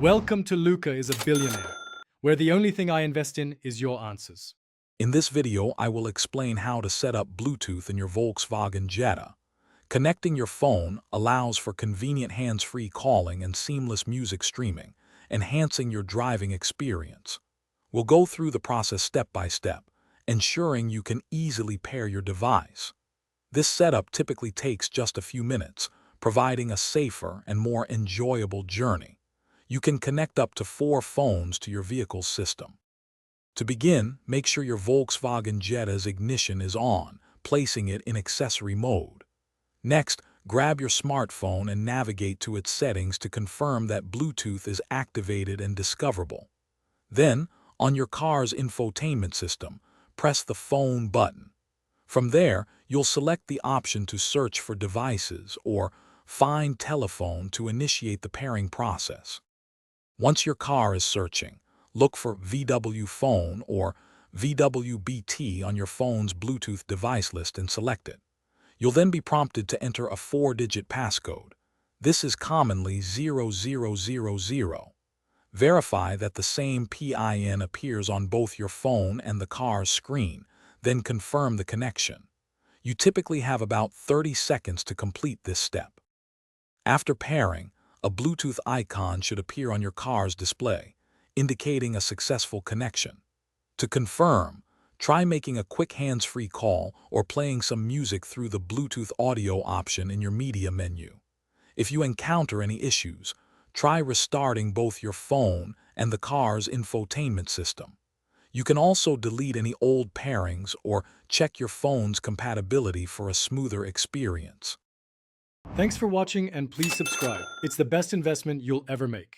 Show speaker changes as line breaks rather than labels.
Welcome to Luca is a Billionaire, where the only thing I invest in is your answers.
In this video, I will explain how to set up Bluetooth in your Volkswagen Jetta. Connecting your phone allows for convenient hands-free calling and seamless music streaming, enhancing your driving experience. We'll go through the process step by step, ensuring you can easily pair your device. This setup typically takes just a few minutes, providing a safer and more enjoyable journey. You can connect up to 4 phones to your vehicle's system. To begin, make sure your Volkswagen Jetta's ignition is on, placing it in accessory mode. Next, grab your smartphone and navigate to its settings to confirm that Bluetooth is activated and discoverable. Then, on your car's infotainment system, press the Phone button. From there, you'll select the option to search for devices or Find Telephone to initiate the pairing process. Once your car is searching, look for VW Phone or VWBT on your phone's Bluetooth device list and select it. You'll then be prompted to enter a 4-digit passcode. This is commonly 0000. Verify that the same PIN appears on both your phone and the car's screen, then confirm the connection. You typically have about 30 seconds to complete this step. After pairing, a Bluetooth icon should appear on your car's display, indicating a successful connection. To confirm, try making a quick hands-free call or playing some music through the Bluetooth audio option in your media menu. If you encounter any issues, try restarting both your phone and the car's infotainment system. You can also delete any old pairings or check your phone's compatibility for a smoother experience.
Thanks for watching and please subscribe. It's the best investment you'll ever make.